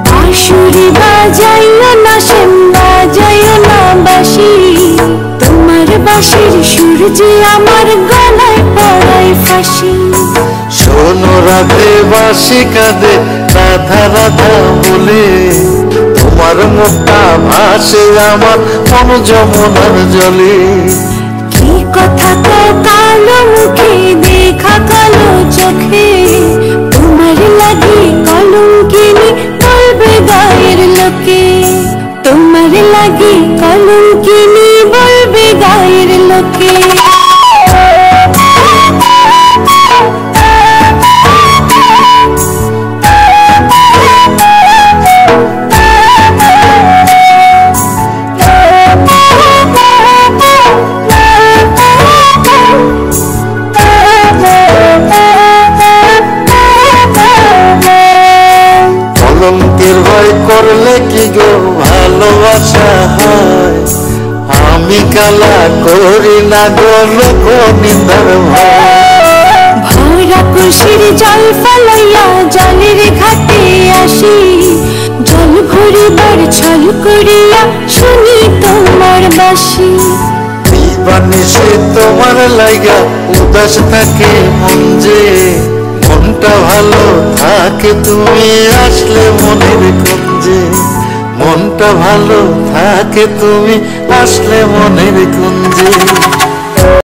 বাঁশুরি বাজাইও না শ্যাম বাজাইও না বাঁশি, তোমার বাঁশির সুর যে আমার গলায় পড়ায় ফাঁসি। শোনো রাধে বাঁশি কাঁদে রাধা রাধা বলে, তোমার মুখটা ভাসে আমার মন যমুনার জলে। কি কথা তো কালো মুখে দেখা কালো চোখে, তোমার লাগি কলঙ্কিনী বলবে গায়ের লোকে, তোমার লাগি কলঙ্কিনী বলবে গায়ের লোকে। কলঙ্কের ভয় করলে কি গো ভালোবাসা হয়, আমি কালা করি না গো লোক নিন্দার ভয়। ভরা কুশির জল ফলাইয়া জলের ঘাটে আসি, জল ভরিবার ছল করিয়া শুনি তোমার বাঁশি। দিবানিশি তোমার লাইগা উদাস থাকে মন যে, মনটা ভালো থাকে তুমি আসলে মনের কুঞ্জে, মনটা ভালো থাকে তুমি আসলে মনের কুঞ্জে।